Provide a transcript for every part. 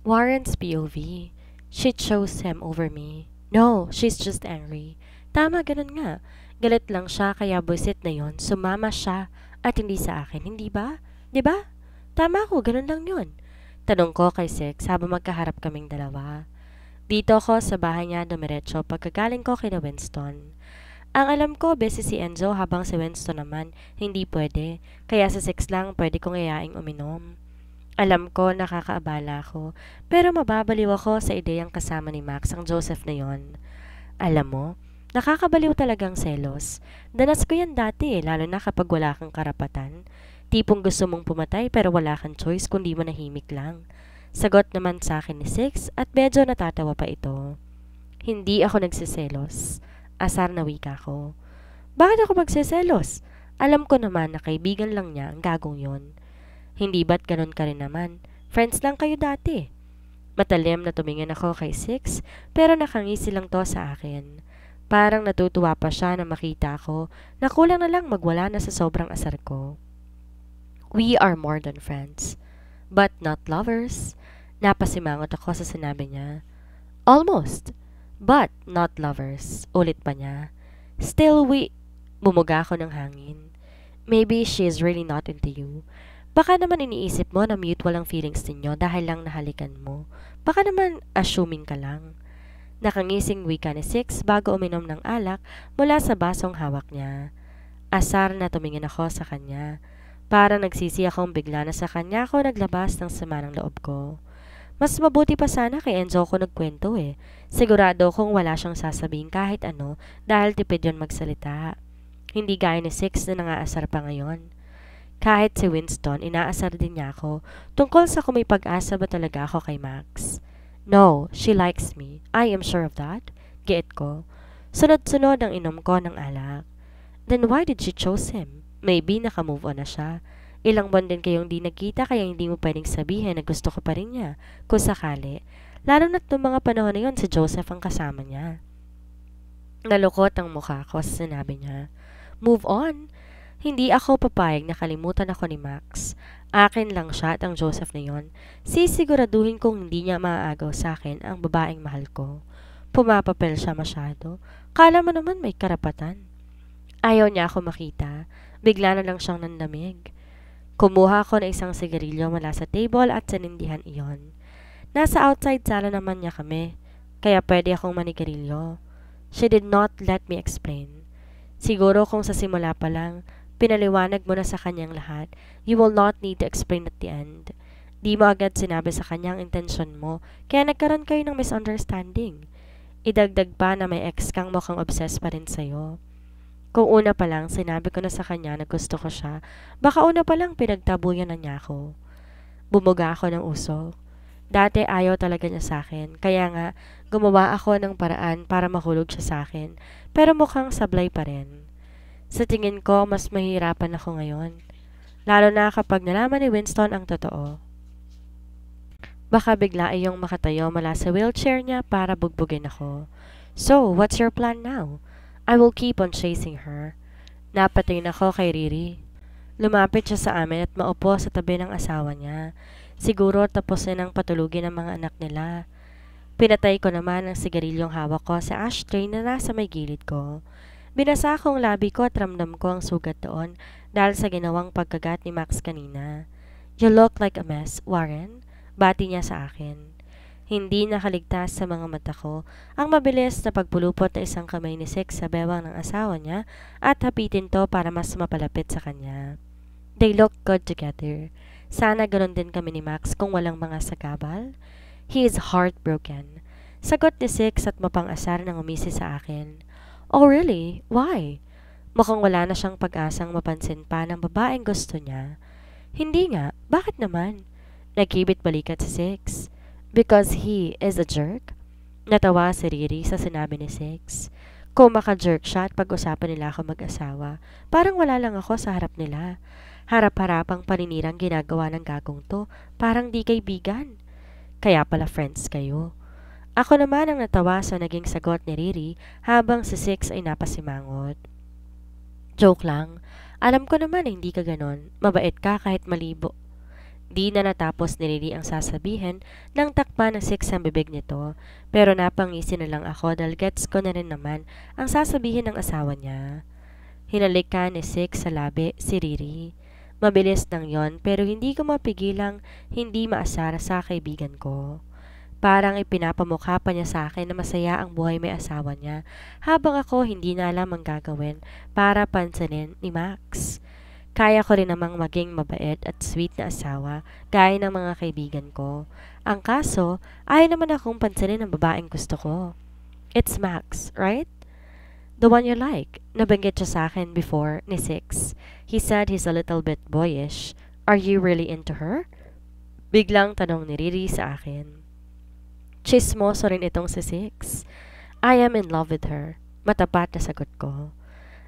Warren's POV. She chose him over me. No, she's just angry. Tama, ganun nga. Galit lang siya kaya buisit na yon. Sumama siya at hindi sa akin, hindi ba? 'Di ba? Tama ko, ganun lang yon. Tanong ko kay Six habang magkaharap kaming dalawa. Dito ako sa bahay niya dumiretso pagkagaling ko kina Winston. Ang alam ko, busy si Enzo habang si Winston naman hindi pwede. Kaya sa Six lang pwede kong iaing uminom. Alam ko nakakaabala ako, pero mababaliw ako sa ideyang kasama ni Max ang Joseph na yon. Alam mo, nakakabaliw talagang selos. Danas ko yan dati lalo na kapag wala kang karapatan. Tipong gusto mong pumatay pero wala kang choice kundi manahimik lang. Sagot naman sa akin ni Six at medyo natatawa pa ito. Hindi ako nagsiselos. Asar na wika ko. Bakit ako magsiselos? Alam ko naman na kaibigan lang niya ang gagong yon. Hindi ba't ganun ka rin naman? Friends lang kayo dati. Matalim na tumingin ako kay Six pero nakangisi lang to sa akin. Parang natutuwa pa siya na makita ko na kulang na lang magwala na sa sobrang asar ko. We are more than friends, but not lovers. Napasimangot ako sa sinabi niya. Almost, but not lovers. Ulit pa niya. Still Bumuga ako ng hangin. Maybe she is really not into you. Baka naman iniisip mo na mutual ang feelings ninyo dahil lang nahalikan mo. Baka naman assuming ka lang. Nakangising wika ni Six bago uminom ng alak mula sa basong hawak niya. Asar na tumingin ako sa kanya. Parang nagsisi akong bigla na sa kanya ako naglabas ng sama ng loob ko. Mas mabuti pa sana kay Enzo ko nagkwento Sigurado kong wala siyang sasabihin kahit ano dahil tipid yon magsalita. Hindi gaya ni Six na nangaasar pa ngayon. Kahit si Winston, inaasar din niya ako tungkol sa kung may pag-asa ba talaga ako kay Max. No, she likes me. I am sure of that. Giit ko. Sunod-sunod ang inom ko ng alak. Then why did she choose him? Maybe naka-move on na siya. Ilang buwan din kayong di nagkita kaya hindi mo pwedeng sabihin na gusto ko pa rin niya kung sakali. Lalo na't noong mga panahon na yun si Joseph ang kasama niya. Nalukot ang mukha ko sa sinabi niya. Move on? Hindi ako papayag na kalimutan ako ni Max. Akin lang siya at ang Joseph na yon. Sisiguraduhin kong hindi niya maaagaw sa akin ang babaeng mahal ko. Pumapapel siya masyado. Kala mo naman may karapatan. Ayaw niya ako makita. Bigla na lang siyang nandamig. Kumuha ko ng isang sigarilyo mula sa table at sanindihan iyon. Nasa outside sala naman niya kami, kaya pwede akong manigarilyo. She did not let me explain. Siguro kung sa simula pa lang, pinaliwanag mo na sa kanyang lahat, you will not need to explain at the end. Di mo agad sinabi sa kanyang intensyon mo, kaya nagkaroon kayo ng misunderstanding. Idagdag pa na may ex kang mukhang obsessed pa rin sa'yo. Kung una pa lang sinabi ko na sa kanya na gusto ko siya, baka una pa lang pinagtabuyan na niya ako. Bumuga ako ng usok. Dati ayaw talaga niya sa akin, kaya nga gumawa ako ng paraan para mahulog siya sa akin, pero mukhang sablay pa rin. Sa tingin ko, mas mahirapan ako ngayon. Lalo na kapag nalaman ni Winston ang totoo. Baka bigla iyong makatayo mula sa wheelchair niya para bugbugin ako. So, what's your plan now? I will keep on chasing her. Napatingin ako kay Riri. Lumapit siya sa amin at maupo sa tabi ng asawa niya. Siguro tapos na ng patulugin ang mga anak nila. Pinatay ko naman ang sigarilyong hawak ko sa ashtray na nasa may gilid ko. Binasa ko ang labi ko at ramdam ko ang sugat doon dahil sa ginawang pagkagat ni Max kanina. You look like a mess, Warren. Bati niya sa akin. Hindi nakaligtas sa mga mata ko ang mabilis na pagpulupot na isang kamay ni Six sa bewang ng asawa niya at hapitin to para mas mapalapit sa kanya. They look good together. Sana ganun din kami ni Max kung walang mga sagabal. He is heartbroken. Sagot ni Six at mapang-asar nang umisi sa akin. Oh really? Why? Mukhang wala na siyang pag-asang mapansin pa ng babaeng gusto niya. Hindi nga. Bakit naman? Nagkibit balikat si Six. Because he is a jerk? Natawa si Riri sa sinabi ni Six. Kung maka-jerk siya at pag-usapan nila ako mag-asawa, parang wala lang ako sa harap nila. Harap-harapang paninirang ginagawa ng gagong to, parang di kaibigan. Kaya pala friends kayo. Ako naman ang natawa sa naging sagot ni Riri habang si Six ay napasimangot. Joke lang. Alam ko naman na hindi ka ganon. Mabait ka kahit malibo. Di na natapos ni Riri ang sasabihin nang takpan ng Six ang bibig nito. Pero napangisi na lang ako dahil gets ko na rin naman ang sasabihin ng asawa niya. Hinalikan ni Six sa labi si Riri. Mabilis lang yon pero hindi ko mapigilang hindi maasar sa kaibigan ko. Parang ipinapamukha pa niya sa akin na masaya ang buhay may asawa niya habang ako hindi na alam ang gagawin para pansinin ni Max. Kaya ko rin namang maging mabait at sweet na asawa gaya ng mga kaibigan ko. Ang kaso, ayaw naman akong pansinin ng babaeng gusto ko. It's Max, right? The one you like. Nabanggit siya sa akin before ni Six. He said he's a little bit boyish. Are you really into her? Biglang tanong ni Riri sa akin. Chismoso rin itong si Six. I am in love with her. Matapat na sagot ko.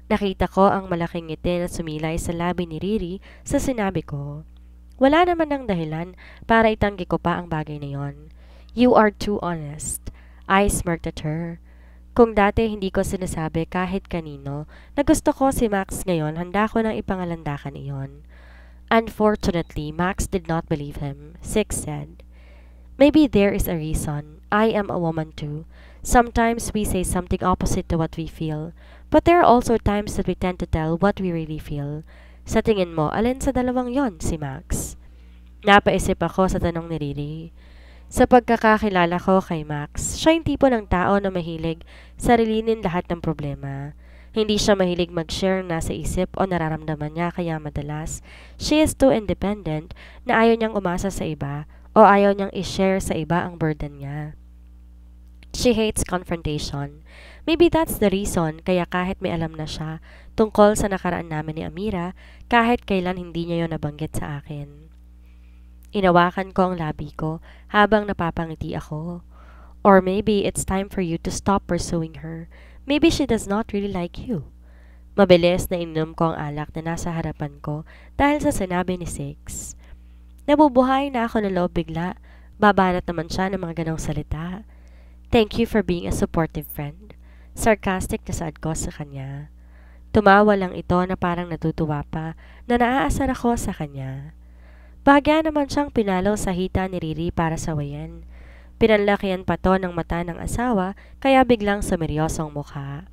Nakita ko ang malaking ngiti na sumilay sa labi ni Riri sa sinabi ko. Wala naman ng dahilan para itanggi ko pa ang bagay na yon. You are too honest. I smirked at her. Kung dati hindi ko sinasabi kahit kanino na gusto ko si Max ngayon, handa ko nang ipangalandakan iyon. Unfortunately, Max did not believe him. Six said, maybe there is a reason. I am a woman too. Sometimes we say something opposite to what we feel. But there are also times that we tend to tell what we really feel. Sa tingin mo, alin sa dalawang yon si Max? Napaisip ako sa tanong ni Riri. Sa pagkakakilala ko kay Max, siya yung tipo ng tao na mahilig sarilinin lahat ng problema. Hindi siya mahilig mag-share na sa isip o nararamdaman niya kaya madalas, she is too independent na ayaw niyang umasa sa iba o ayaw niyang i-share sa iba ang burden niya. She hates confrontation. Maybe that's the reason kaya kahit may alam na siya tungkol sa nakaraan namin ni Amira, kahit kailan hindi niya yon nabanggit sa akin. Inawakan ko ang labi ko habang napapangiti ako. Or maybe it's time for you to stop pursuing her. Maybe she does not really like you. Mabilis na ininom ko ang alak na nasa harapan ko dahil sa sinabi ni Six. Nabubuhay na ako ng loob bigla. Babanat naman siya ng mga ganong salita. Thank you for being a supportive friend. Sarcastic na saad ko sa kanya. Tumawa lang ito na parang natutuwa pa na naaasar ako sa kanya. Bahagya naman siyang pinalo sa hita ni Riri para sawayan. Pinanlakihan pa to ng mata ng asawa kaya biglang sumeryosong mukha.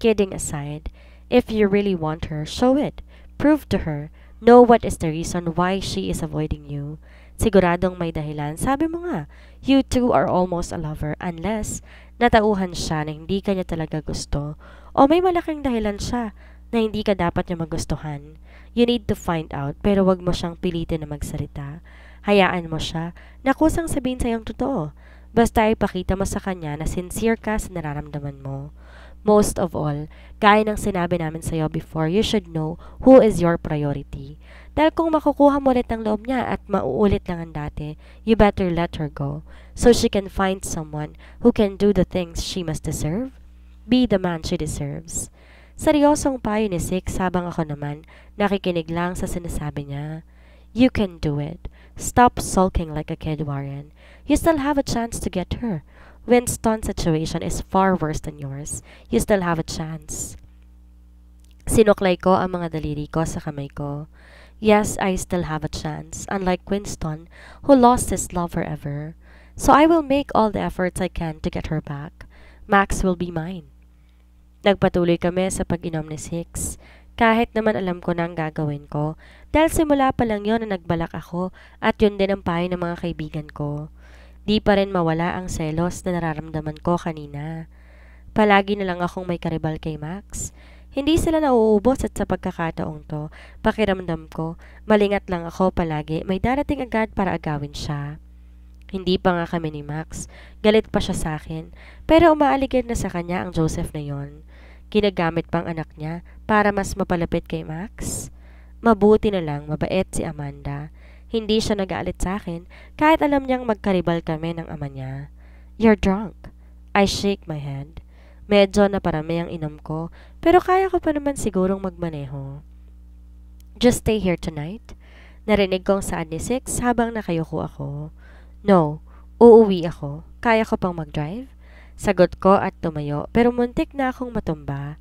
Kidding aside, if you really want her, show it. Prove to her. Know what is the reason why she is avoiding you. Siguradong may dahilan. Sabi mo nga, you two are almost a lover unless natauhan siya na hindi ka niya talaga gusto o may malaking dahilan siya na hindi ka dapat niya magustuhan. You need to find out pero wag mo siyang pilitin na magsalita. Hayaan mo siya na kusang sabihin sa'yo ang totoo. Basta ipakita mo sa kanya na sincere ka sa nararamdaman mo. Most of all, gaya ng sinabi namin sa'yo before, you should know who is your priority. Dahil kung makukuha mo ulit ang loob niya at mauulit lang ang dati, you better let her go so she can find someone who can do the things she must deserve. Be the man she deserves. Seryosong payo ni Six habang ako naman nakikinig lang sa sinasabi niya. You can do it. Stop sulking like a kid, Warren. You still have a chance to get her. Winston's situation is far worse than yours. You still have a chance. Sinuklay ko ang mga daliri ko sa kamay ko. Yes, I still have a chance, unlike Winston, who lost his love forever. So I will make all the efforts I can to get her back. Max will be mine. Nagpatuloy kami sa pag-inom ni Six. Kahit naman alam ko na ang gagawin ko, dahil simula pa lang yon na nagbalak ako at yun din ang payo ng mga kaibigan ko. Di pa rin mawala ang selos na nararamdaman ko kanina. Palagi na lang akong may karibal kay Max. Hindi sila nauubos at sa pagkakataong to, pakiramdam ko, malingat lang ako palagi, may darating agad para agawin siya. Hindi pa nga kami ni Max, galit pa siya sa akin, pero umaaligid na sa kanya ang Joseph na yon. Ginagamit pang anak niya para mas mapalapit kay Max. Mabuti na lang, mabait si Amanda. Hindi siya nag-aalit sa akin kahit alam niyang magkaribal kami ng ama niya. You're drunk. I shake my head. Medyo naparami ang inom ko, pero kaya ko pa naman sigurong magmaneho. Just stay here tonight? Narinig kong saan ni Six habang nakayuko ako. No, uuwi ako. Kaya ko pang mag-drive? Sagot ko at tumayo, pero muntik na akong matumba.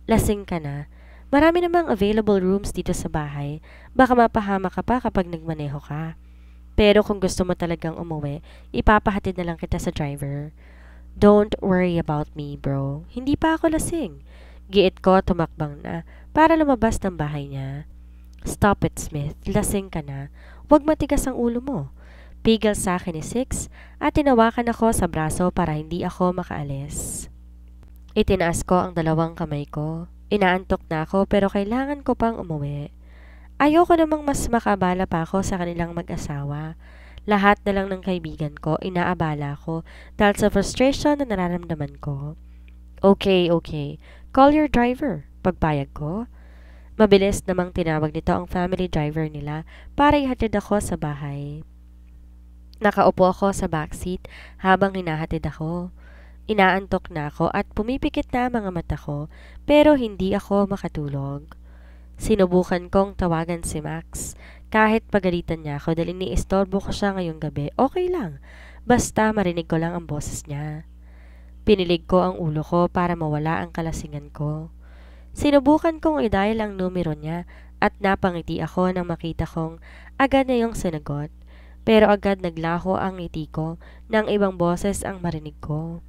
Lasing ka na. Marami namang available rooms dito sa bahay. Baka mapahama ka pa kapag nagmaneho ka. Pero kung gusto mo talagang umuwi, ipapahatid na lang kita sa driver. Don't worry about me, bro. Hindi pa ako lasing. Giit ko tumakbang na para lumabas ng bahay niya. Stop it, Smith. Lasing ka na. Huwag matigas ang ulo mo. Pigil sa akin ni Six at tinawakan ako sa braso para hindi ako makaalis. Itinaas ko ang dalawang kamay ko. Inaantok na ako pero kailangan ko pang umuwi. Ayoko namang mas makabala pa ako sa kanilang mag-asawa. Lahat na lang ng kaibigan ko, inaabala ko dahil sa frustration na nararamdaman ko. Okay. Call your driver. Pagpayag ko. Mabilis namang tinawag nito ang family driver nila para ihatid ako sa bahay. Nakaupo ako sa backseat habang hinahatid ako. Inaantok na ako at pumipikit na ang mga mata ko pero hindi ako makatulog. Sinubukan kong tawagan si Max. Kahit pagalitan niya ako dahil iniistorbo ko siya ngayong gabi, okay lang. Basta marinig ko lang ang boses niya. Pinilig ko ang ulo ko para mawala ang kalasingan ko. Sinubukan kong i-dial ang numero niya at napangiti ako nang makita kong agad na yung sinagot. Pero agad naglaho ang ngiti ko nang ibang boses ang marinig ko.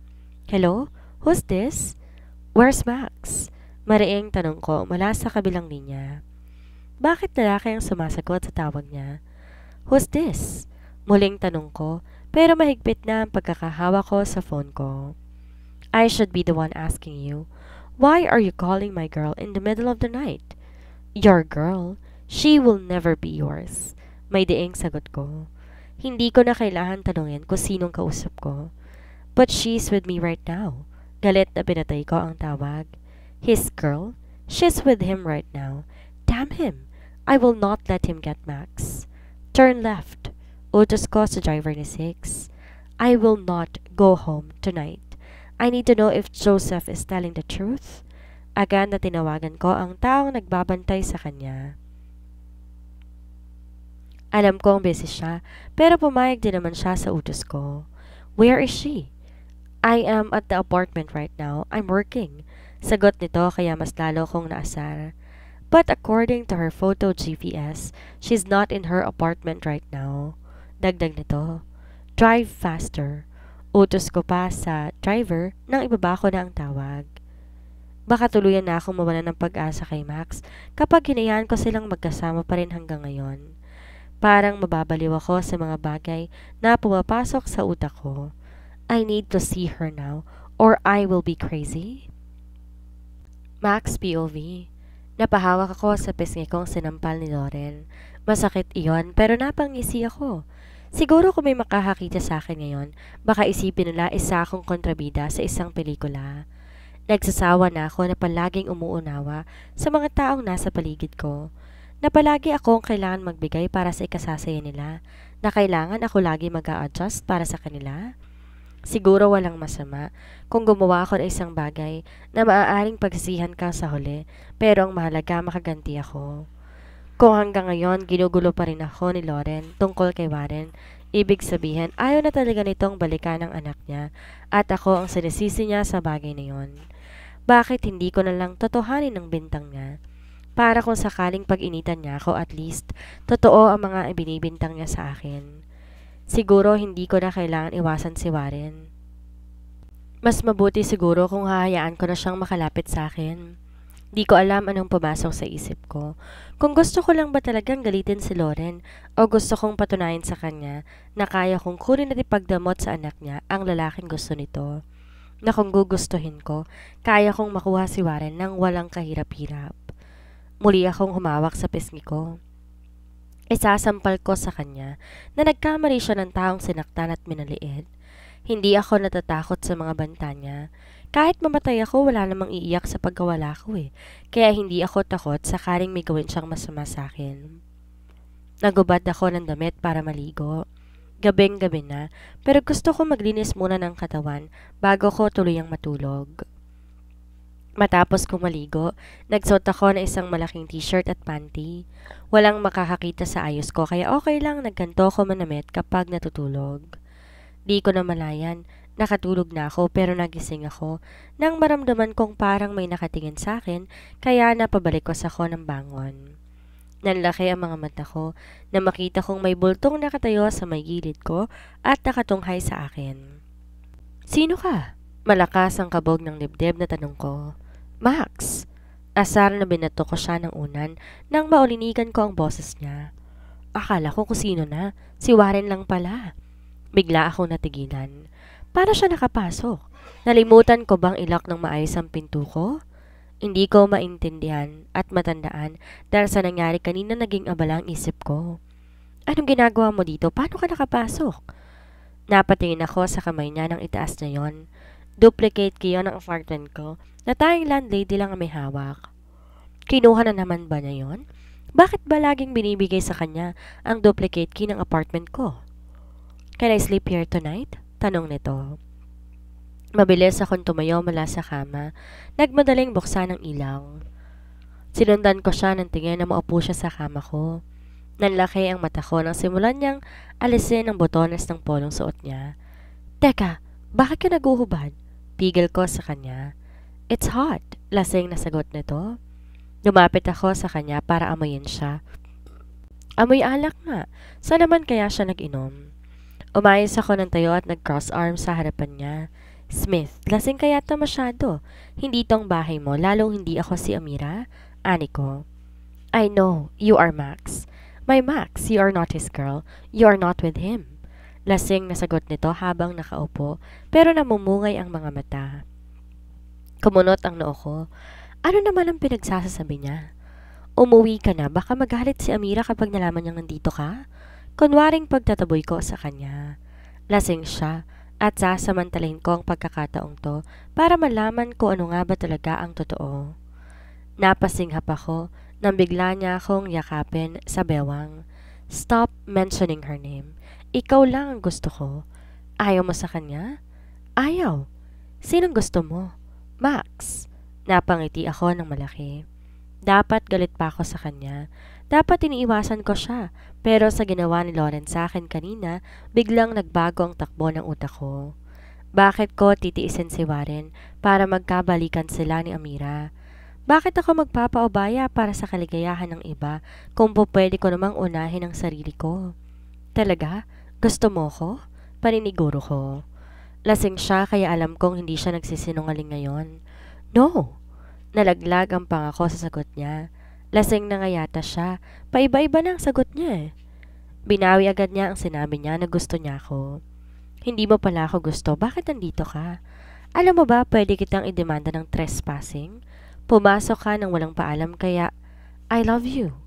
Hello? Who's this? Where's Max? Mariing tanong ko mula sa kabilang linya. Bakit lalaki ang sumasagot sa tawag niya? Who's this? Muling tanong ko, pero mahigpit na ang pagkakahawa ko sa phone ko. I should be the one asking you. Why are you calling my girl in the middle of the night? Your girl? She will never be yours. May diing sagot ko. Hindi ko na kailangan tanungin kung sinong kausap ko. But she's with me right now. Galit na pinatay ko ang tawag. His girl? She's with him right now. Damn him! I will not let him get Max. Turn left. Utos ko sa driver ni Six. I will not go home tonight. I need to know if Joseph is telling the truth. Agad na tinawagan ko ang taong nagbabantay sa kanya. Alam kong busy siya, pero pumayag din naman siya sa utos ko. Where is she? I am at the apartment right now. I'm working. Sagot nito kaya mas lalo kong naasar. But according to her photo GPS, she's not in her apartment right now. Dagdag nito. Drive faster. Utos ko pa sa driver nang ibaba ko na ang tawag. Baka tuluyan na akong mawala ng pag-asa kay Max kapag hinayaan ko silang magkasama pa rin hanggang ngayon. Parang mababaliw ako sa mga bagay na pumapasok sa utak ko. I need to see her now or I will be crazy. Max POV. Napahawak ako sa pisngi kong sinampal ni Lauren. Masakit iyon pero napangisi ako. Siguro kung may makakakita sa akin ngayon, baka isipin nila isa akong kontrabida sa isang pelikula. Nagsasawa na ako na palaging umuunawa sa mga taong nasa paligid ko. Na palagi akong kailangan magbigay para sa ikasasaya nila. Na kailangan ako lagi mag-a-adjust para sa kanila. Siguro walang masama kung gumawa ako ng isang bagay na maaaring pagsisihan ka sa huli, pero ang mahalaga makaganti ako. Kung hanggang ngayon ginugulo pa rin ako ni Lauren tungkol kay Warren, ibig sabihin ayaw na talaga nitong balikan ng anak niya at ako ang sinisisi niya sa bagay na yon. Bakit hindi ko na lang totohanin ang bintang niya? Para kung sakaling pag-initan niya ako at least, totoo ang mga ibinibintang niya sa akin. Siguro hindi ko na kailangan iwasan si Warren. Mas mabuti siguro kung hahayaan ko na siyang makalapit sa akin. Di ko alam anong pumasok sa isip ko. Kung gusto ko lang ba talagang galitin si Lauren o gusto kong patunayan sa kanya na kaya kong kunin at ipagdamot sa anak niya ang lalaking gusto nito. Na kung gugustuhin ko, kaya kong makuha si Warren nang walang kahirap-hirap. Muli akong humawak sa pisngi ko. Isasampal ko sa kanya na nagkamali siya ng taong sinaktan at minaliit. Hindi ako natatakot sa mga banta niya. Kahit mamatay ako, wala namang iiyak sa pagkawala ko eh. Kaya hindi ako takot sakaling may gawin siyang masama sa akin. Nagubad ako ng damit para maligo. Gabing-gabi na, pero gusto ko maglinis muna ng katawan bago ko tuluyang matulog. Matapos kong maligo, nagsuot ako ng isang malaking t-shirt at panty. Walang makakakita sa ayos ko kaya okay lang nagganto ko manamit kapag natutulog. Di ko namalayan, nakatulog na ako pero nagising ako nang maramdaman kong parang may nakatingin sa akin kaya napabalikos ako ng bangon. Nanlaki ang mga mata ko na makita kong may bultong nakatayo sa may gilid ko at nakatunghay sa akin. Sino ka? Malakas ang kabog ng dibdib na tanong ko. Max! Asar na binato ko siya ng unan nang maulinigan ko ang boses niya. Akala ko kung sino na, si Warren lang pala. Bigla akong natigilan. Para siya nakapasok? Nalimutan ko bang ilak ng maayos ang pinto ko? Hindi ko maintindihan at matandaan dahil sa nangyari kanina naging abala ang isip ko. Anong ginagawa mo dito? Paano ka nakapasok? Napatingin ako sa kamay niya nang itaas niya yon. Duplicate key ng apartment ko na tayong landlady lang ang may hawak. Kinuha na naman ba niya yon? Bakit ba laging binibigay sa kanya ang duplicate key ng apartment ko? Can I sleep here tonight? Tanong nito. Mabilis akong tumayo mula sa kama. Nagmadaling buksan ang ilaw. Sinundan ko siya ng tingin na maupo siya sa kama ko. Nanlaki ang mata ko nang simulan niyang alisin ang botones ng polong suot niya. Teka, bakit ka naguhubad? Pigil ko sa kanya. It's hot, lasing na sagot nito. Lumapit ako sa kanya para amoyin siya. Amoy alak nga. Saan naman kaya siya nag-inom? Umayos ako ng tayo at nag-cross arms sa harapan niya. Smith, lasing kaya ito masyado. Hindi tong bahay mo, lalong hindi ako si Amira. Ani ko. I know, you are Max. My Max, you are not his girl. You are not with him. Lasing na sagot nito habang nakaupo, pero namumungay ang mga mata. Kumunot ang noo ko. Ano naman ang pinagsasasabi niya? Umuwi ka na, baka magalit si Amira kapag nalaman niyang nandito ka? Kunwaring pagtataboy ko sa kanya. Lasing siya at sasamantalahin ko ang pagkakataong to para malaman ko ano nga ba talaga ang totoo. Napasinghap ako nang bigla niya akong yakapin sa bewang. Stop mentioning her name. Ikaw lang ang gusto ko. Ayaw mo sa kanya? Ayaw. Sinong gusto mo? Max. Napangiti ako ng malaki. Dapat galit pa ako sa kanya. Dapat iniiwasan ko siya. Pero sa ginawa ni Lauren sa akin kanina, biglang nagbago ang takbo ng utak ko. Bakit ko titiisin si Warren para magkabalikan sila ni Amira? Bakit ako magpapaubaya para sa kaligayahan ng iba kung pwede ko namang unahin ang sarili ko? Talaga? Gusto mo ko? Paniniguro ko. Lasing siya kaya alam kong hindi siya nagsisinungaling ngayon. No! Nalaglag ang pangako sa sagot niya. Lasing na nga yata siya. Paiba-iba na ang sagot niya eh. Binawi agad niya ang sinabi niya na gusto niya ako. Hindi mo pala ako gusto. Bakit nandito ka? Alam mo ba pwede kitang idemanda ng trespassing? Pumasok ka nang walang paalam kaya I love you.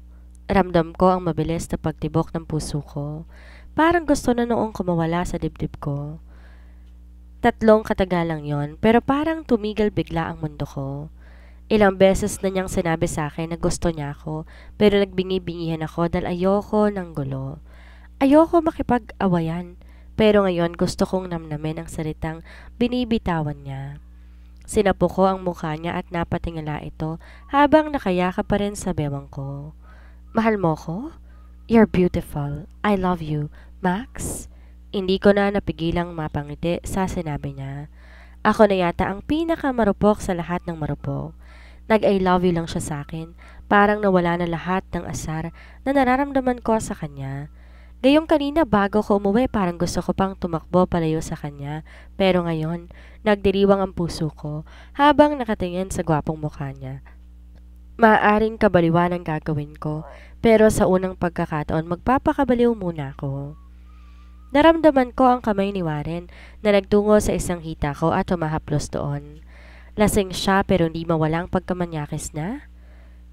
Ramdam ko ang mabilis na pagtibok ng puso ko. Parang gusto na noong kumawala sa dibdib ko. 3 katagalang yon pero parang tumigil bigla ang mundo ko. Ilang beses na niyang sinabi sa akin na gusto niya ako pero nagbingi-bingihan ako dahil ayoko ng gulo. Ayoko makipag-awayan pero ngayon gusto kong namnamin ang salitang binibitawan niya. Sinapo ko ang mukha niya at napatingala ito habang nakayakap pa rin sa bewang ko. Mahal mo ko? You're beautiful. I love you, Max. Hindi ko na napigilang mapangiti sa sinabi niya. Ako na yata ang pinakamarupok sa lahat ng marupok. Nag-I love you lang siya sa akin. Parang nawala na lahat ng asar na nararamdaman ko sa kanya. Gayong kanina bago ko umuwi parang gusto ko pang tumakbo palayo sa kanya. Pero ngayon, nagdiriwang ang puso ko habang nakatingin sa gwapong mukha niya. Maaaring kabaliwan ang gagawin ko, pero sa unang pagkakataon magpapakabaliw muna ako. Naramdaman ko ang kamay ni Warren na nagtungo sa isang hita ko at humahaplos doon. Lasing siya pero hindi mawala ang pagkamanyakis na.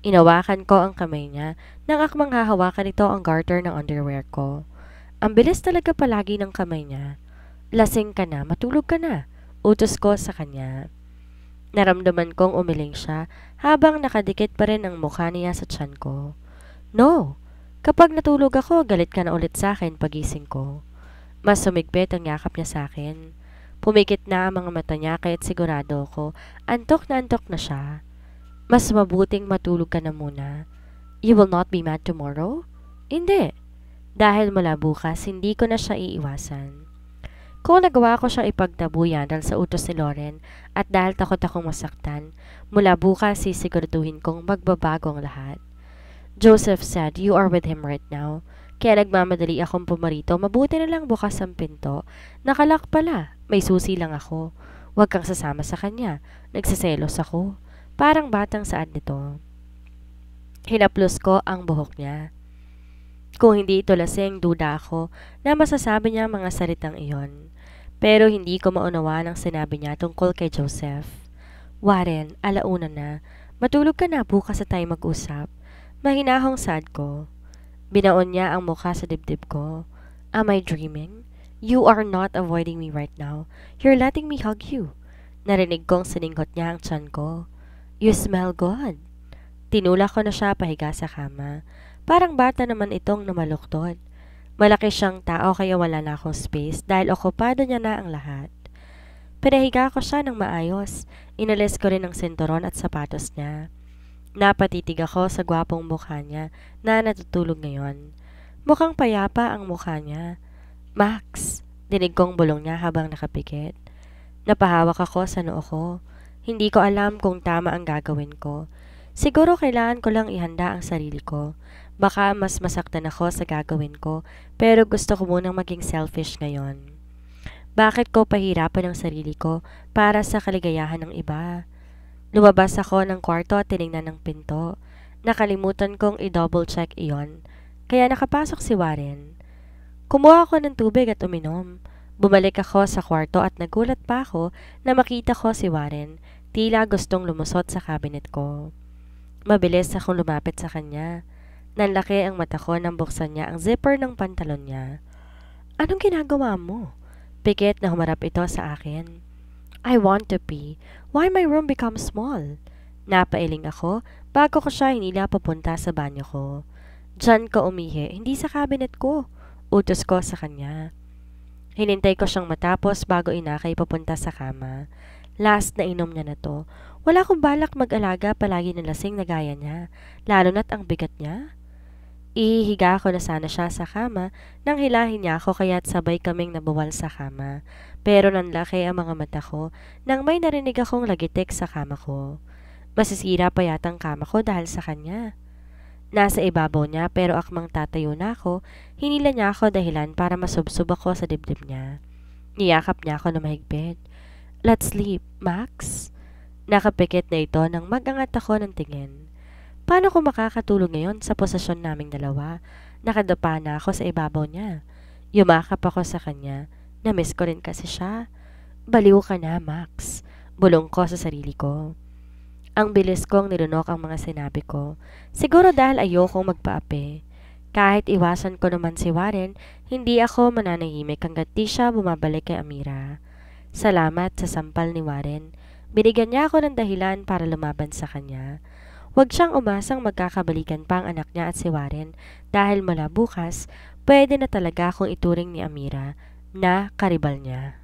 Inawakan ko ang kamay niya nang akmang hahawakan ito ang garter ng underwear ko. Ang bilis talaga palagi ng kamay niya. Lasing ka na, matulog ka na. Utos ko sa kanya. Naramdaman kong umiling siya habang nakadikit pa rin ang mukha niya sa tiyan ko. No, kapag natulog ako, galit ka na ulit sa akin pagising ko. Mas sumigpit ang yakap niya sa akin. Pumikit na ang mga mata niya kaya't sigurado ko, antok na siya. Mas mabuting matulog ka na muna. You will not be mad tomorrow? Hindi. Dahil mula bukas, hindi ko na siya iiwasan. Kung nagawa ko siyang ipagtabuyan dahil sa utos ni Lauren at dahil takot akong masaktan, mula bukas sisiguraduhin kong magbabago ang lahat. Joseph said, "You are with him right now." Kaya nagmamadali akong pumarito, mabuti na lang bukas ang pinto. Nakalak pala, may susi lang ako. Huwag kang sasama sa kanya, nagsiselos ako. Parang batang saad nito. Hinaplos ko ang buhok niya. Kung hindi ito lasing, duda ako na masasabi niya ang mga salitang iyon. Pero hindi ko maunawa ang sinabi niya tungkol kay Joseph. Warren, alauna na. Matulog ka na, bukas na tayo mag-usap. Mahinahong sad ko. Binaon niya ang mukha sa dibdib ko. Am I dreaming? You are not avoiding me right now. You're letting me hug you. Narinig kong sininghot niya ang tiyan ko. You smell good. Tinulak ko na siya pahiga sa kama. Parang bata naman itong namaluktot. Malaki siyang tao kaya wala na akong space dahil okupado niya na ang lahat. Pinahiga ko siya ng maayos. Inalis ko rin ang sinturon at sapatos niya. Napatitig ako sa gwapong mukha niya na natutulog ngayon. Mukhang payapa ang mukha niya. Max, dinig kong bulong niya habang nakapikit. Napahawak ako sa noo ko. Hindi ko alam kung tama ang gagawin ko. Siguro kailangan ko lang ihanda ang sarili ko. Baka mas masaktan ako sa gagawin ko, pero gusto ko munang maging selfish ngayon. Bakit ko pahirapan ang sarili ko para sa kaligayahan ng iba? Lumabas ako ng kwarto at tinignan ng pinto. Nakalimutan kong i-double check iyon, kaya nakapasok si Warren. Kumuha ako ng tubig at uminom. Bumalik ako sa kwarto at nagulat pa ako na makita ko si Warren, tila gustong lumusot sa cabinet ko. Mabilis akong lumapit sa kanya. Nanlaki ang mata ko nang buksan niya ang zipper ng pantalon niya. Anong ginagawa mo? Pikit na humarap ito sa akin. I want to pee. Why my room become small? Napailing ako bago ko siya hinila papunta sa banyo ko. Diyan ka umihi, hindi sa cabinet ko. Utos ko sa kanya. Hinintay ko siyang matapos bago inakay papunta sa kama. Last na inom niya na to. Wala akong balak mag-alaga palagi ng lasing na gaya niya, lalo na't ang bigat niya. Ihihiga ko na sana siya sa kama nang hilahin niya ako kaya't sabay kaming nabawal sa kama. Pero nanlaki ang mga mata ko nang may narinig akong lagitik sa kama ko. Masisira pa yata ang kama ko dahil sa kanya. Nasa ibabaw niya pero akmang tatayo na ako, hinila niya ako dahilan para masubsob ako sa dibdib niya. Niyakap niya ako na mahigpit. Let's sleep, Max. Nakapikit na ito nang mag-angat ako ng tingin. Paano ko makakatulog ngayon sa posisyon naming dalawa? Nakadapa na ako sa ibabaw niya. Yumakap ako sa kanya. Namiss ko rin kasi siya. Baliw ka na, Max. Bulong ko sa sarili ko. Ang bilis kong nilunok ang mga sinabi ko. Siguro dahil ayokong magpaapi. Kahit iwasan ko naman si Warren, hindi ako mananahimik hanggat di siya bumabalik kay Amira. Salamat sa sampal ni Warren. Binigyan niya ako ng dahilan para lumaban sa kanya. Huwag siyang umasang magkakabalikan pa ang anak niya at si Warren dahil mula bukas, pwede na talaga akong ituring ni Amira na karibal niya.